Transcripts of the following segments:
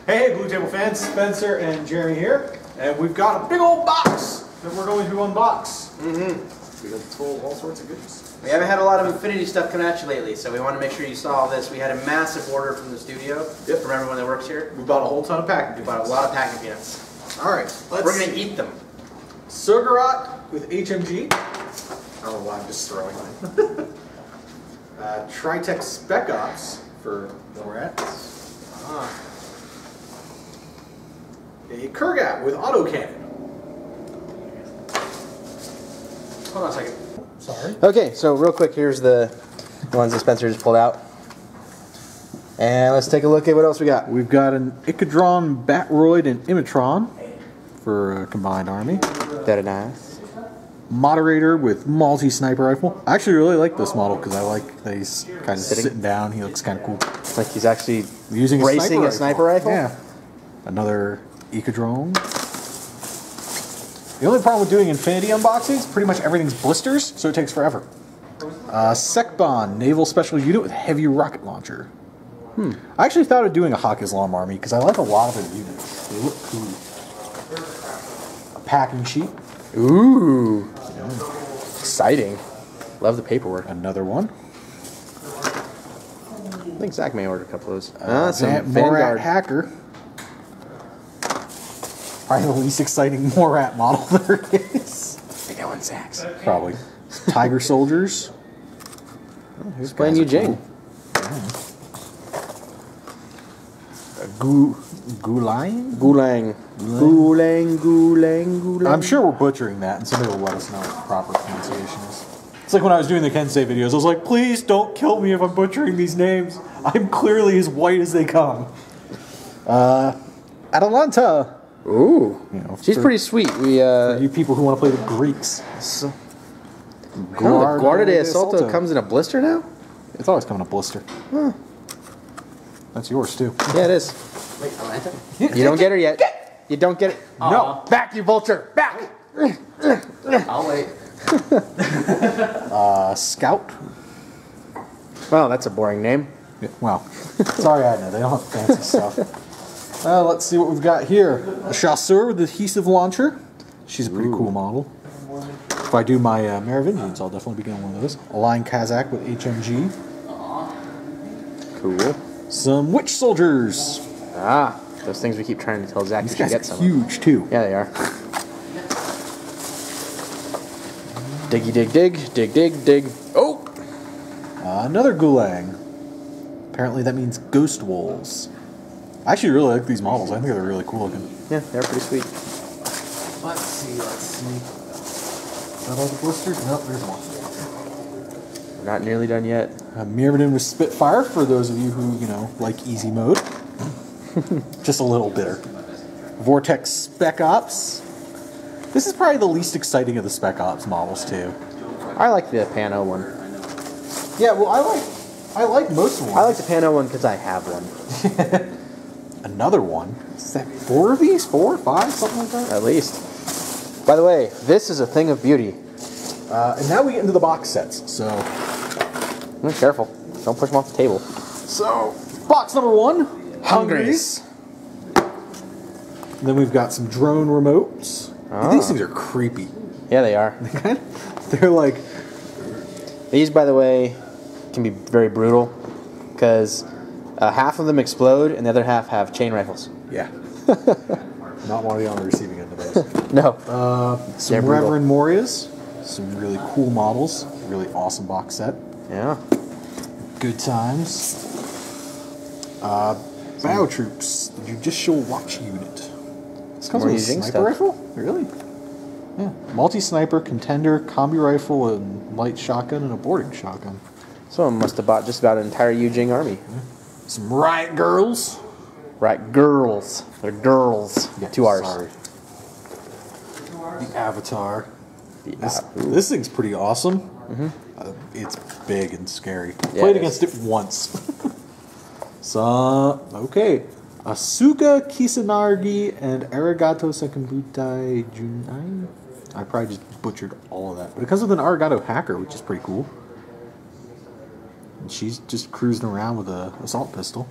Hey, Blue Table fans, Spencer and Jeremy here, and we've got a big old box that we're going to unbox. Because it's full of all sorts of goodies. We haven't had a lot of Infinity stuff come at you lately, so we want to make sure you saw all this. We had a massive order from the studio from everyone that works here. We bought a whole ton of packing. We bought a lot of packing peanuts. All right, we're going to eat them. Sugarat with HMG. I don't know why I'm just throwing mine. Tritech Spec Ops for Norats. A Kurgat with autocannon. Hold on a second. Sorry. Okay, so real quick, here's the ones that Spencer just pulled out. And let's take a look at what else we got. We've got an Icadron, Batroid, and Imatron for a combined army. Very nice. Moderator with multi-sniper rifle. I actually really like this model because I like that he's kind of sitting down. He looks kind of cool. Like he's actually using a sniper rifle? Yeah. Another Icadron. The only problem with doing Infinity unboxings, pretty much everything's blisters, so it takes forever. Sekbon, Naval Special Unit with Heavy Rocket Launcher. I actually thought of doing a Hawk Islam army because I like a lot of their units. They look cool. A packing sheet. Ooh. Exciting. Love the paperwork. Another one. I think Zach may order a couple of those. Some Morat Hacker. Probably the least exciting Morat model there is. I think that one's Zach's. Probably. Tiger Soldiers. Who's playing Eugene? Cool. Gulang? Gulang. Gulang, Gulang, Gulang. I'm sure we're butchering that, and somebody will let us know what the proper pronunciation is. It's like when I was doing the Kensei videos, I was like, please don't kill me if I'm butchering these names. I'm clearly as white as they come. Atalanta. Ooh. You know, she's pretty sweet. For you people who want to play the Greeks. The Guardia de Assalto comes in a blister now? It's always coming in a blister. Huh. That's yours, too. Yeah, it is. Wait, Atlanta? You don't get her yet. You don't get it. No. Back, you vulture. Back. I'll wait. Scout. Well, that's a boring name. Yeah, well, sorry, I know. They don't have fancy stuff. Let's see what we've got here. A Chasseur with adhesive launcher. She's a pretty cool model. If I do my Merovingians, I'll definitely be getting one of those. A Line Kazakh with HMG. Cool. Some Witch Soldiers. Ah, those things we keep trying to tell Zach These to guys get some. Are huge too. Yeah, they are. Diggy dig dig, dig dig dig. Oh! Another Gulang. Apparently that means Ghost Wolves. I actually really like these models. I think they're really cool looking. Yeah, they're pretty sweet. Let's see. Is that all the blisters? Nope, there's one. We're not nearly done yet. Mirrodin with Spitfire for those of you who, you know, like easy mode. Just a little bitter. Vortex Spec Ops. This is probably the least exciting of the Spec Ops models too. I like the Pano one. Yeah, well, I like most of them. I like the Pano one because I have one. Another one? Is that 4 of these? 4, 5, something like that? At least. By the way, this is a thing of beauty. And now we get into the box sets, so... Careful. Don't push them off the table. So, box number 1. Hungries. Then we've got some drone remotes. These things are creepy. Yeah, they are. They're like... These, by the way, can be very brutal because half of them explode and the other half have chain rifles. Yeah. Not want to be on the receiving end of those. No. Some Reverend Morias. Some really cool models. Really awesome box set. Yeah. Good times. Battle Troops. The Judicial Watch Unit. This comes with a sniper rifle? Really? Yeah. Multi-sniper, contender, combi rifle, and light shotgun, and a boarding shotgun. Someone must have bought just about an entire Eugene army. Yeah. Some Riot Girls. Riot Girls. They're girls. Yeah, 2 R's. Sorry. The Avatar. This thing's pretty awesome. It's big and scary. I played against it once. Okay. Asuka Kisanagi and Arigato Sekenbutai Junai. I probably just butchered all of that. But it comes with an Arigato Hacker, which is pretty cool. And she's just cruising around with an assault pistol.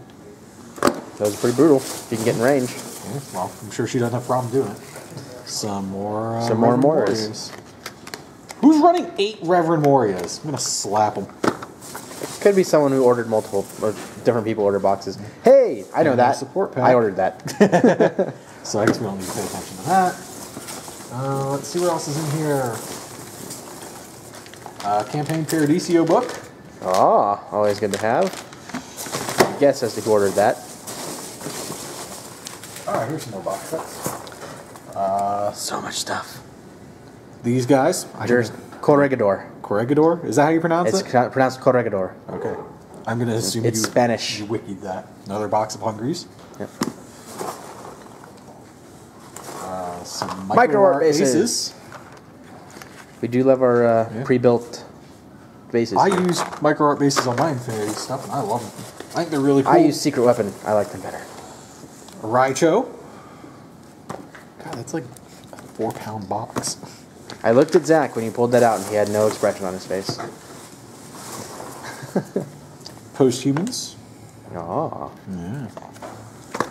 Those are pretty brutal. If you can get in range. Yeah, well, I'm sure she doesn't have a problem doing it. Some more Reverend Morias. Who's running 8 Reverend Morias? I'm going to slap them. Could be someone who ordered multiple, or different people ordered boxes. Hey, I know that. Support pack. I ordered that. So I guess we don't need to pay attention to that. Let's see what else is in here. Campaign Paradiso book. Oh, always good to have. Guess as to who ordered that. Alright, here's some more box sets. So much stuff. These guys. There's Corregidor. Corregidor? Is that how you pronounce It's it? pronounced Corregidor. Okay. I'm going to assume It's Spanish. You wikied that. Another box of Hungries. Yep. Some Micro art bases. bases. We do love our pre-built bases. I use micro art bases on my Infinity stuff, and I love them. I think they're really cool. I use Secret Weapon. I like them better. Raicho. God, that's like a 4-pound box. I looked at Zach when he pulled that out, and he had no expression on his face. Posthumans. Oh. Yeah.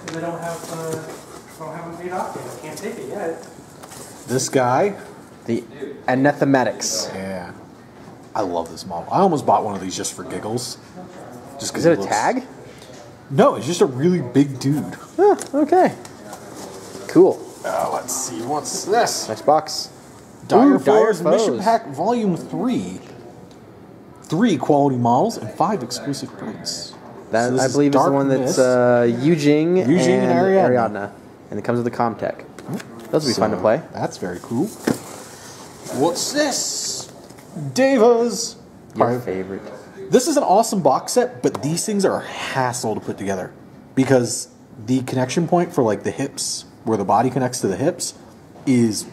They don't have them made off yet. I can't take it yet. This guy. The Anathematics. Yeah. I love this model. I almost bought one of these just for giggles. Just Is it a tag? No, it's just a really big dude. Oh, okay. Cool. Let's see. What's this? Nice box. Dire Ooh, Dire Foes Mission Foes. Pack Volume 3. 3 quality models and 5 exclusive prints. That, So this I is believe, is the Dark one that's Mist. Eugene and Ariadne. And it comes with the Comtech. Those would be fun to play. That's very cool. What's this? Devas. Your favorite. This is an awesome box set, but these things are a hassle to put together because the connection point for like the hips, where the body connects to the hips, is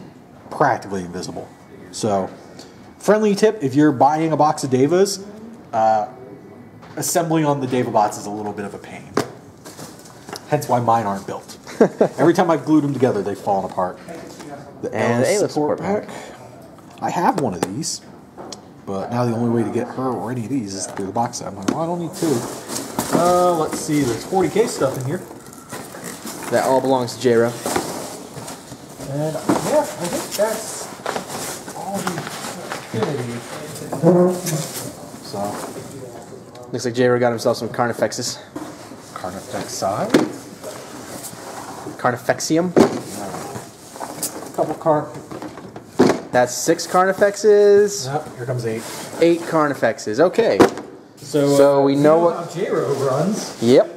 practically invisible. So, friendly tip: if you're buying a box of Devas, assembling on the Deva bots is a little bit of a pain. Hence why mine aren't built. Every time I've glued them together, they've fallen apart. The And Alice the Alice support pack. I have one of these, but now the only way to get her or any of these is through the box set. I'm like, well, I don't need 2. Let's see. There's 40K stuff in here. That all belongs to J-Ro. And yeah, I think that's all the Infinity. So, Looks like J-Ro got himself some Carnifexes. Carnifexi. Carnifexium. Couple That's 6 Carnifexes. Yep, here comes 8. 8 Carnifexes. Okay. So, So we know what. how J-Ro runs. Yep.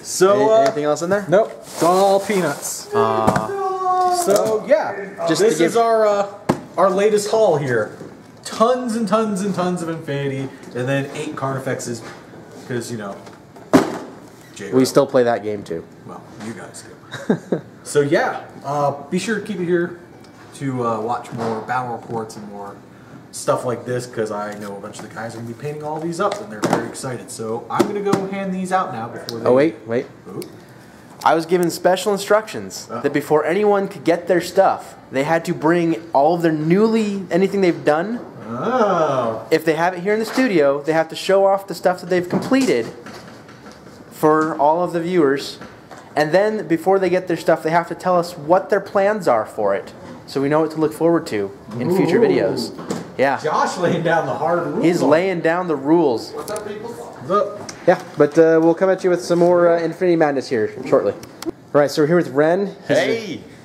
So, Anything else in there? nope, it's all peanuts. So yeah, Just this to is our latest haul here. Tons and tons and tons of Infinity, and then 8 Carnifexes, because you know. J-Ro. We still play that game too. Well, you guys do. So yeah, be sure to keep it here to watch more battle reports and more stuff like this, because I know a bunch of the guys are going to be painting all these up, and they're very excited. So I'm going to go hand these out now before they... Oh, wait. Oh. I was given special instructions that before anyone could get their stuff, they had to bring all of their anything they've done. Oh. If they have it here in the studio, they have to show off the stuff that they've completed for all of the viewers. And then before they get their stuff, they have to tell us what their plans are for it, so we know what to look forward to in future videos. Yeah. Josh laying down the hard rules. He's laying down the rules. What's up, people? What's up? Yeah, but we'll come at you with some more Infinity Madness here shortly. All right, so we're here with Ren.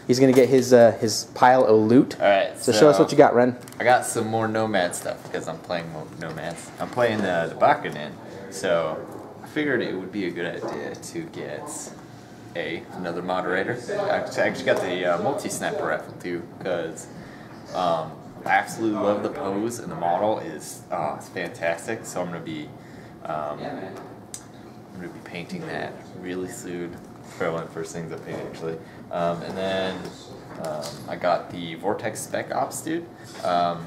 He's going to get his pile of loot. All right. So show us what you got, Ren. I got some more Nomad stuff because I'm playing Nomads. I'm playing the Bakunin, so I figured it would be a good idea to get another moderator. I actually got the multi-sniper rifle too, because I absolutely love the pose, and the model is it's fantastic. So I'm gonna be painting that really soon. Probably one of the first things I paint actually. And then I got the Vortex Spec Ops dude. I'm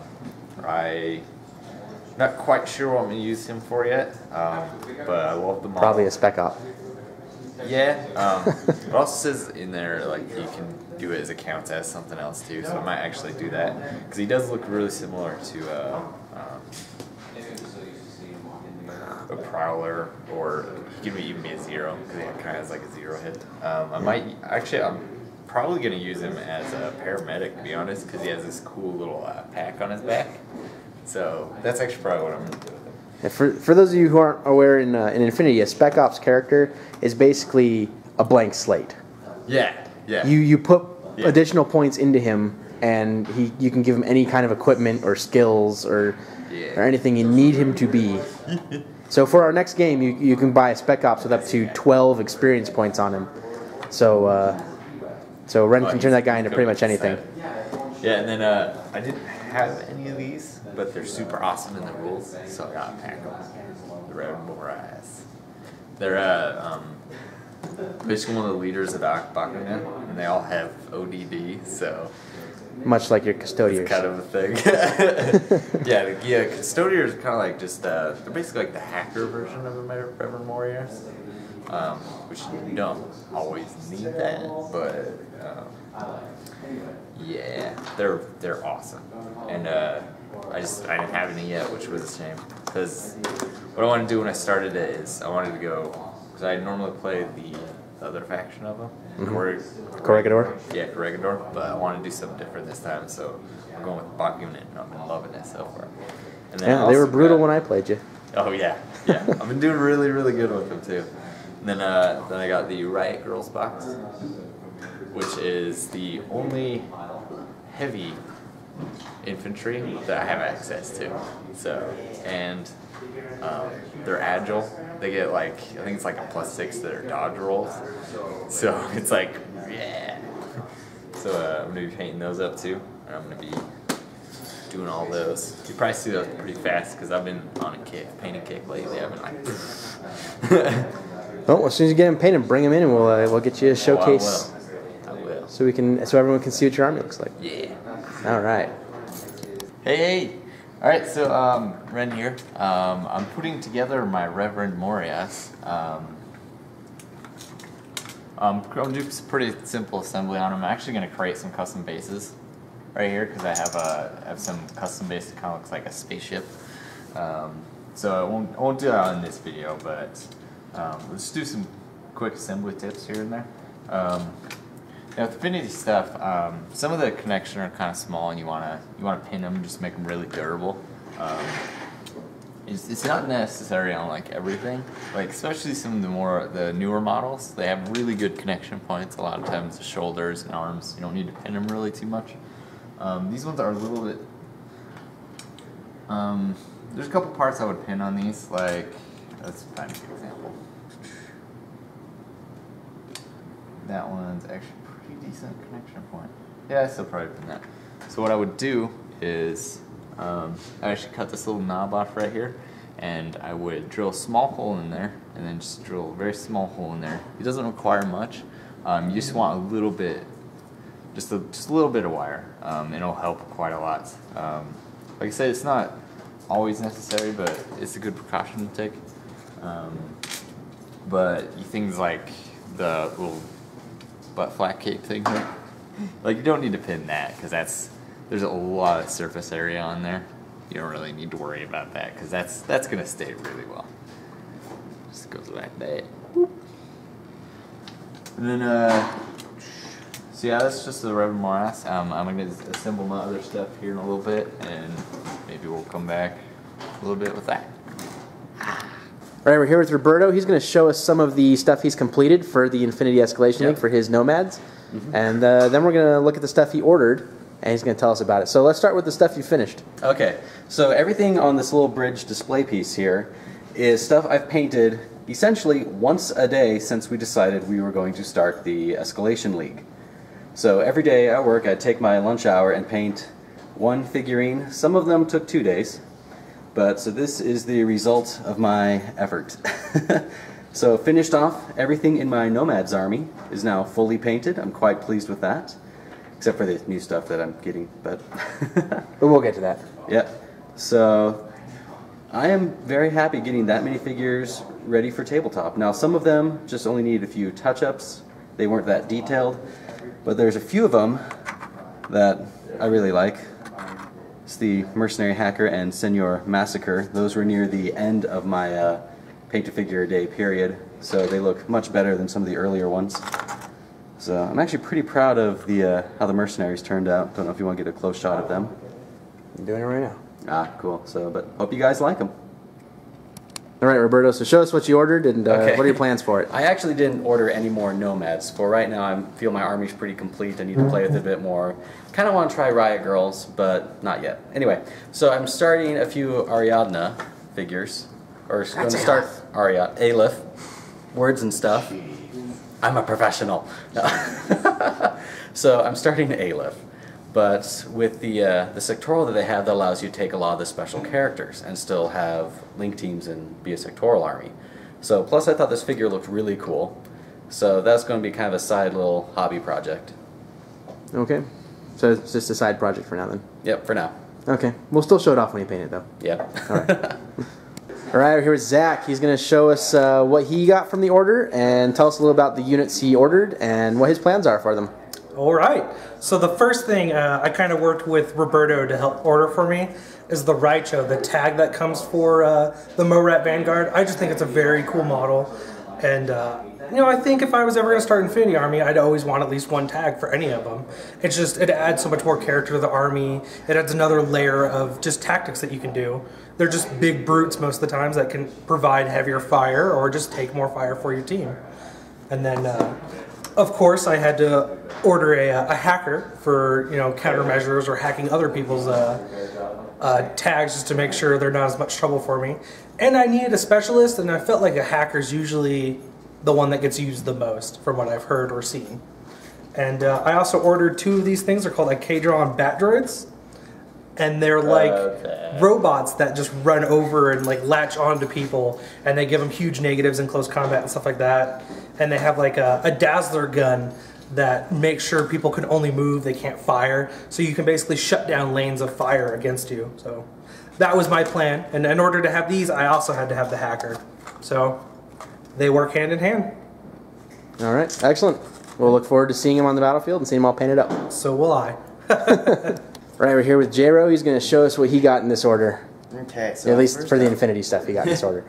not quite sure what I'm gonna use him for yet, but I love the model. Probably a spec op. Yeah. It also says in there like you can do it as accounts as something else too, so I might actually do that because he does look really similar to a prowler, or he can even be a 0 because he kind of has like a 0 hit. I'm probably gonna use him as a paramedic, to be honest, because he has this cool little pack on his back. So that's actually probably what I'm gonna do with him. Yeah, for those of you who aren't aware, in Infinity, a Spec Ops character is basically a blank slate. Yeah, yeah. You put additional points into him, and you can give him any kind of equipment or skills or anything you need him to be. So for our next game, you can buy a Spec Ops with up to 12 experience points on him. So Ren can turn that guy into pretty much anything. Yeah, and then I didn't have any of these, but they're super awesome in the rules, so I got to pack them. The Red Morais. They're basically one of the leaders of Bakunin, and they all have ODD, so... Much like your Custodiers. It's kind of a thing. yeah, Custodiers are kind of like just, they're basically like the hacker version of the Reverend Warriors, which you don't always need that, but yeah, they're awesome. And I didn't have any yet, which was a shame, because what I wanted to do when I started it is I wanted to go, because I normally play the other faction of them. Corregidor? Yeah, Corregidor, but I want to do something different this time, so I'm going with Bakunin, and I've been loving it so far. And then Yeah, they were brutal when I played you. Oh yeah, yeah. I've been doing really, really good with them too. And then I got the Riot Girls box, which is the only heavy infantry that I have access to. So, and they're agile. They get like, I think it's like a +6 to their dodge rolls. So it's like, yeah. So I'm gonna be painting those up too, and I'm gonna be doing all those. You probably see those pretty fast because I've been on a painting kick lately. I've been like. Well, as soon as you get them painted, bring them in, and we'll get you a showcase. I will. So everyone can see what your army looks like. Yeah. All right. Hey. All right. So Ren here. I'm putting together my Reverend Morias. I'm gonna do some pretty simple assembly on them. I'm actually gonna create some custom bases right here because I have some custom base that kind of looks like a spaceship. So I won't do that in this video, but let's do some quick assembly tips here and there. Now with Infinity stuff, some of the connections are kind of small, and you wanna pin them, just make them really durable. It's not necessary on like everything, like especially some of the newer models. They have really good connection points. A lot of times the shoulders and arms, you don't need to pin them really too much. These ones are a little bit. There's a couple parts I would pin on these. Like, let's find an example. That one's actually pretty decent connection point. Yeah, I still probably pin that. So what I would do is I actually cut this little knob off right here, and I would drill a small hole in there, and then just drill a very small hole in there. It doesn't require much. You just want a little bit, just a little bit of wire. It'll help quite a lot. Like I said, it's not always necessary, but it's a good precaution to take. But things like the little butt flap cape thing here, like you don't need to pin that because there's a lot of surface area on there. You don't really need to worry about that because that's gonna stay really well. Just goes like that. And then so yeah, that's just the Reverend Morass. I'm gonna assemble my other stuff here in a little bit, and maybe we'll come back a little bit with that. All right, we're here with Roberto. He's going to show us some of the stuff he's completed for the Infinity Escalation League for his Nomads. And then we're going to look at the stuff he ordered, and he's going to tell us about it. So let's start with the stuff you finished. Okay, so everything on this little bridge display piece here is stuff I've painted essentially once a day since we decided we were going to start the Escalation League. So every day at work I'd take my lunch hour and paint one figurine. Some of them took 2 days. But so this is the result of my effort. So finished off, everything in my Nomads army is now fully painted. I'm quite pleased with that, except for the new stuff that I'm getting, but we'll get to that. Yeah. So I am very happy getting that many figures ready for tabletop. Now some of them just only need a few touch-ups. They weren't that detailed, but there's a few of them that I really like. It's the Mercenary Hacker and Senor Massacre. Those were near the end of my paint a figure a day, period. So they look much better than some of the earlier ones. So I'm actually pretty proud of the how the mercenaries turned out. Don't know if you want to get a close shot of them. I'm doing it right now. Ah, cool. So, but hope you guys like them. All right, Roberto, so show us what you ordered and Okay. what are your plans for it? I actually didn't order any more nomads. For right now, I feel my army's pretty complete. I need to play with it a bit more. Kind of want to try Riot Girls, but not yet. Anyway, so I'm starting a few Ariadna figures. Or going to start Aleph. Words and stuff. I'm a professional. No. So I'm starting Aleph. But with the sectoral that they have, that allows you to take a lot of the special characters and still have link teams and be a sectoral army. So plus I thought this figure looked really cool. So that's going to be kind of a side little hobby project. Okay. So it's just a side project for now then? Yep, for now. Okay. We'll still show it off when you paint it though. Yep. Alright. Alright, we're here with Zach. He's going to show us what he got from the order and tell us a little about the units he ordered and what his plans are for them. All right. So the first thing I kind of worked with Roberto to help order for me is the Raicho, the tag that comes for the Morat Vanguard. I just think it's a very cool model. And, you know, I think if I was ever going to start Infinity Army, I'd always want at least one tag for any of them. It's just, it adds so much more character to the army. It adds another layer of just tactics that you can do. They're just big brutes most of the times that can provide heavier fire or just take more fire for your team. And then, of course, I had to order a hacker for, you know, countermeasures or hacking other people's tags just to make sure they're not as much trouble for me. And I needed a specialist, and I felt like a hacker's usually the one that gets used the most from what I've heard or seen. And I also ordered two of these things. They're called like K-Draw Bat Droids. And they're like robots that just run over and like latch onto people, and they give them huge negatives in close combat and stuff like that. And they have like a Dazzler gun that makes sure people can only move, they can't fire. So you can basically shut down lanes of fire against you. So that was my plan. And in order to have these, I also had to have the hacker. So they work hand in hand. All right, excellent. We'll look forward to seeing him on the battlefield and seeing him all painted up. So will I. Right, we're here with J-Ro. He's going to show us what he got in this order. Okay, so at least for the Infinity stuff he got in this order.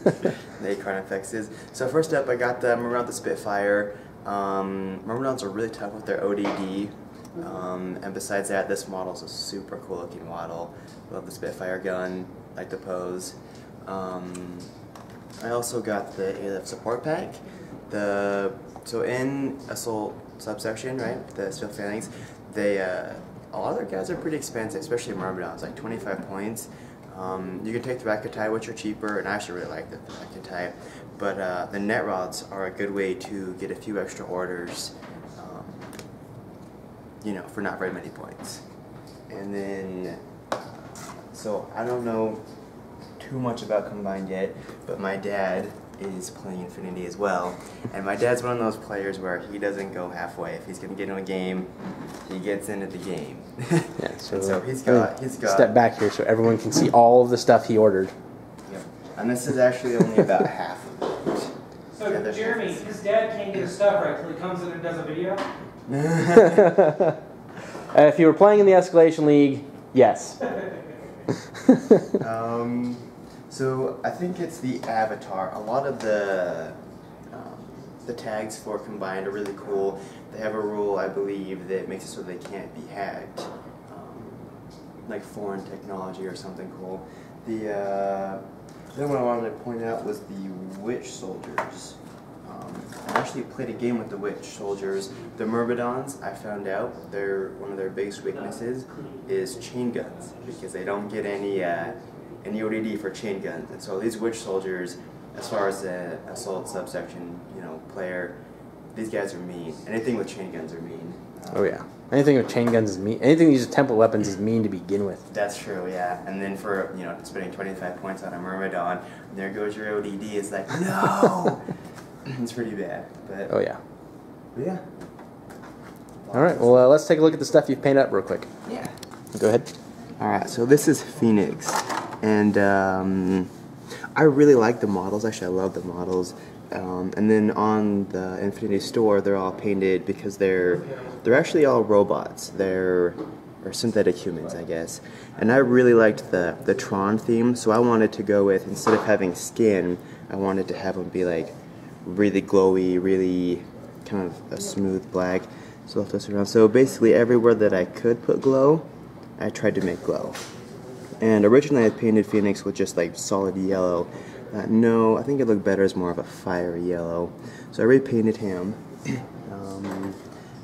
The Acorn effects is. So first up, I got the Myrmidon the Spitfire. Myrmidons are really tough with their ODD. And besides that, this model is a super cool looking model. Love the Spitfire gun, like the pose. I also got the ALF support pack. So in Assault subsection, right, the Steel Phalanx, a lot of their guys are pretty expensive, especially Myrmidons, like 25 points. You can take the Rakutai, which are cheaper, and I actually really like the Rakutai. But the net rods are a good way to get a few extra orders, you know, for not very many points. And then, so I don't know too much about Combined yet, but my dad is playing Infinity as well. And my dad's one of those players where he doesn't go halfway. If he's going to get in a game, he gets into the game. Yeah, so he's got step back here so everyone can see all of the stuff he ordered. Yep. And this is actually only about half of it. So Jeremy, his dad can't get his stuff right till he comes in and does a video? If you were playing in the Escalation League, yes. So I think it's the avatar. A lot of the tags for Combined are really cool. They have a rule, I believe, that makes it so they can't be hacked, like foreign technology or something cool. The other one I wanted to point out was the Witch Soldiers. I actually played a game with the Witch Soldiers. The Myrmidons, I found out, one of their biggest weaknesses is chain guns, because they don't get any ODD for chain guns. And so these Witch Soldiers, as far as the Assault subsection, you know, player, these guys are mean. Anything with chain guns are mean. Oh yeah. Anything with chain guns is mean. Anything that uses temple weapons is mean to begin with. That's true, yeah. And then for, you know, spending 25 points on a Myrmidon, there goes your ODD. It's like, no! It's pretty bad. But, oh yeah. But yeah. Alright, well let's take a look at the stuff you've painted up real quick. Yeah. Go ahead. Alright, so this is Phoenix. And I really like the models. Actually, I love the models. And then on the Infinity store, they're all painted because they're actually all robots. They're synthetic humans, I guess. And I really liked the Tron theme, so I wanted to go with, instead of having skin, I wanted to have them be like really glowy, really kind of a smooth black. So I'll twist around. So basically everywhere that I could put glow, I tried to make glow. And originally I painted Phoenix with just like solid yellow. No, I think it looked better as more of a fiery yellow. So I repainted him.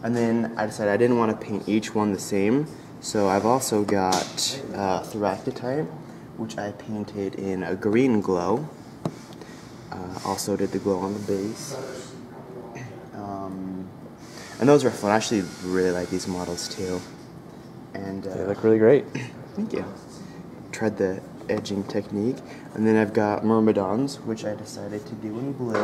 And then I decided I didn't want to paint each one the same. So I've also got Thyractite, which I painted in a green glow. Also did the glow on the base. And those are fun. I actually really like these models too. And They look really great. thank you. Tried the edging technique. And then I've got Myrmidons, which I decided to do in blue.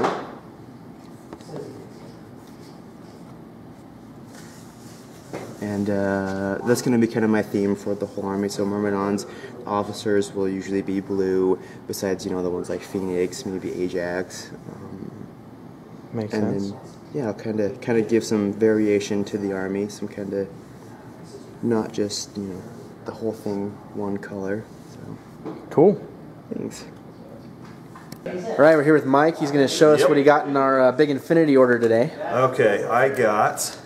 And that's going to be kind of my theme for the whole army. So Myrmidons, officers will usually be blue, besides, you know, the ones like Phoenix, maybe Ajax. Makes and sense. then, yeah, I'll kind of give some variation to the army, some kind of, not just, you know, the whole thing one color. So, Cool. thanks. All right, we're here with Mike. He's going to show us what he got in our big Infinity order today. Okay, I got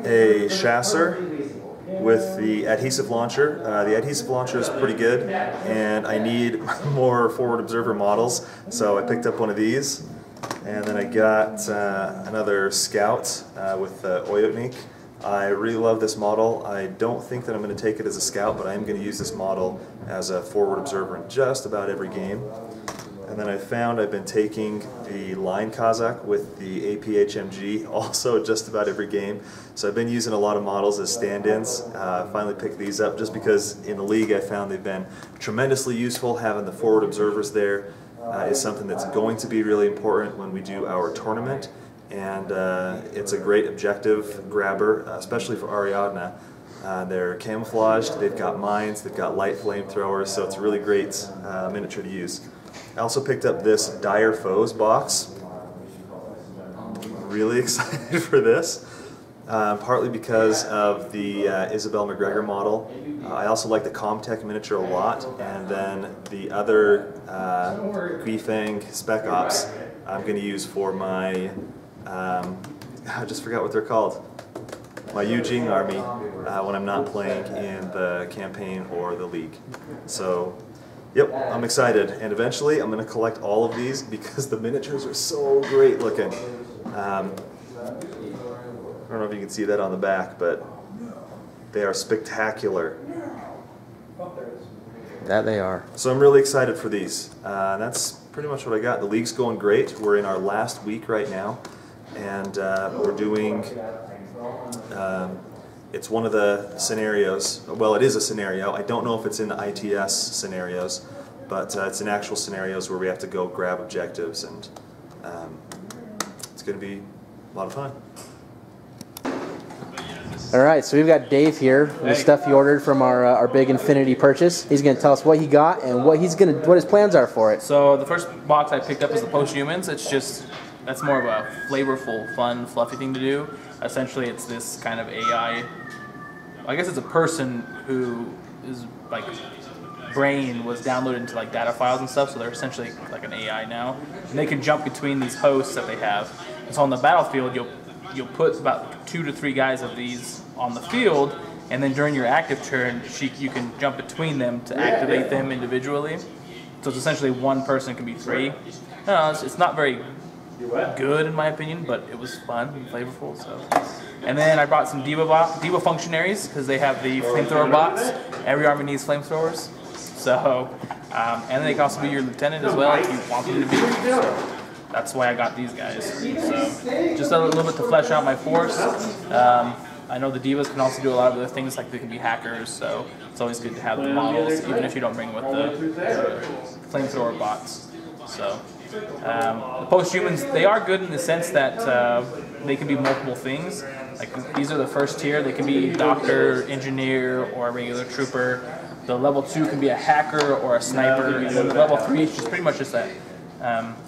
a chasser with the adhesive launcher. The adhesive launcher is pretty good, and I need more forward observer models, so I picked up one of these. And then I got another scout with Oyotnik. I really love this model. I don't think that I'm going to take it as a scout, but I am going to use this model as a forward observer in just about every game. And then I found I've been taking the Line Kazakh with the APHMG also just about every game. So I've been using a lot of models as stand-ins. Finally picked these up just because in the league I found they've been tremendously useful. Having the forward observers there is something that's going to be really important when we do our tournament. And it's a great objective grabber, especially for Ariadna. They're camouflaged, they've got mines, they've got light flamethrowers, so it's a really great miniature to use. I also picked up this Dire Foes box. I'm really excited for this, partly because of the Isabel McGregor model. I also like the Comtech miniature a lot, and then the other Guifang Spec Ops I'm going to use for my, I just forgot what they're called, my Yujing army when I'm not playing in the campaign or the league. So, yep, I'm excited, and eventually I'm going to collect all of these because the miniatures are so great looking. I don't know if you can see that on the back, but they are spectacular. That they are. So I'm really excited for these. That's pretty much what I got. The league's going great. We're in our last week right now, and we're doing, it's one of the scenarios, well, it is a scenario. I don't know if it's in the ITS scenarios, but it's in actual scenarios where we have to go grab objectives, and it's going to be a lot of fun. All right, so we've got Dave here with the stuff he ordered from our big Infinity purchase. He's going to tell us what he got and what his plans are for it. So the first box I picked up is the Posthumans. It's just, that's more of a flavorful, fun, fluffy thing to do. Essentially, it's this kind of AI. I guess it's a person who is like brain was downloaded into like data files and stuff. So they're essentially like an AI now, and they can jump between these hosts that they have. And so on the battlefield, you'll put about 2 to 3 guys of these on the field, and then during your active turn, you can jump between them to activate them individually. So it's essentially one person can be 3. It's not very good in my opinion, but it was fun and flavorful. So, and then I brought some Diva functionaries because they have the flamethrower bots. Every army needs flamethrowers. So, and they can also be your lieutenant as well if you want them to be. So, that's why I got these guys. So, just a little bit to flesh out my force. I know the Divas can also do a lot of other things, like they can be hackers, so it's always good to have the models, even if you don't bring with the flamethrower bots. So, the Posthumans, they are good in the sense that they can be multiple things. Like, these are the first tier. They can be doctor, engineer, or a regular trooper. The level 2 can be a hacker or a sniper. The level 3 is just pretty much just a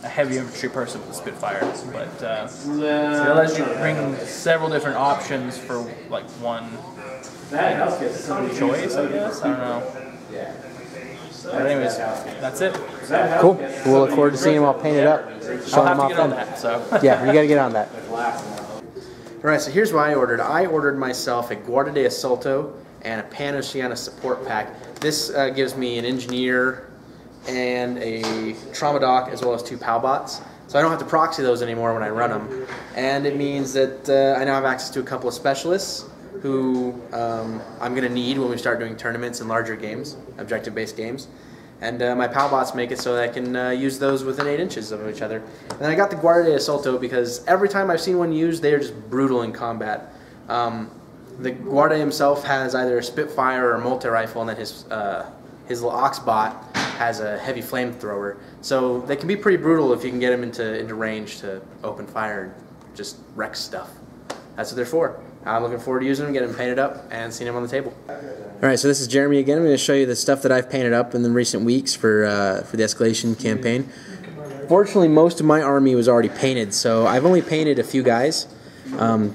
heavy infantry person with a Spitfire, but it allows you to bring several different options for like one choice, I guess. I don't know. But anyways, that's it. Cool. We'll look forward to seeing them all painted up. I'll Showing have them to off get on then. that. So Yeah, you gotta get on that. Alright, so here's what I ordered. I ordered myself a Guardia de Assalto and a Pan-Oceana support pack. This gives me an engineer and a trauma dock as well as 2 PAL bots. So I don't have to proxy those anymore when I run them. And it means that I now have access to a couple of specialists who I'm going to need when we start doing tournaments and larger games, objective-based games. And my PAL bots make it so that I can use those within 8 inches of each other. And then I got the Guardia de Assalto because every time I've seen one used, they are just brutal in combat. The Guardia himself has either a Spitfire or a multi-rifle, and then his little Ox bot has a heavy flamethrower. So they can be pretty brutal if you can get them into range to open fire and just wreck stuff. That's what they're for. I'm looking forward to using them, getting them painted up, and seeing them on the table. Alright, so this is Jeremy again. I'm going to show you the stuff that I've painted up in the recent weeks for the Escalation campaign. Fortunately, most of my army was already painted, so I've only painted a few guys.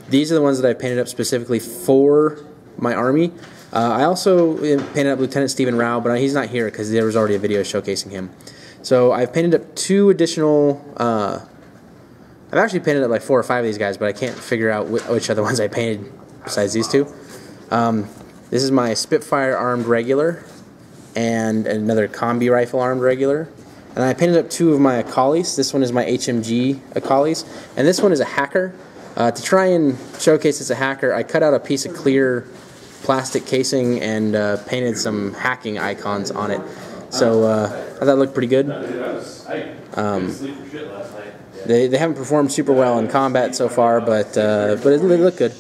These are the ones that I've painted up specifically for my army. I also painted up Lieutenant Stephen Rao, but he's not here because there was already a video showcasing him. So I've painted up 2 additional... I've actually painted up like 4 or 5 of these guys, but I can't figure out which other ones I painted besides these 2. This is my Spitfire armed regular and another combi rifle armed regular. And I painted up 2 of my Akalis. This one is my HMG Akalis, and this one is a hacker. To try and showcase it's a hacker, I cut out a piece of clear plastic casing and painted some hacking icons on it. So I thought it looked pretty good. They haven't performed super well in combat so far, but it looked good.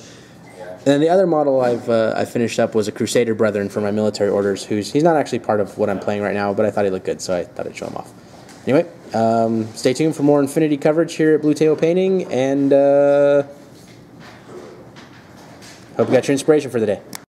And then the other model I finished up was a Crusader Brethren for my military orders. He's not actually part of what I'm playing right now, but I thought he looked good, so I thought I'd show him off. Anyway, stay tuned for more Infinity coverage here at Blue Table Painting, and hope you got your inspiration for the day.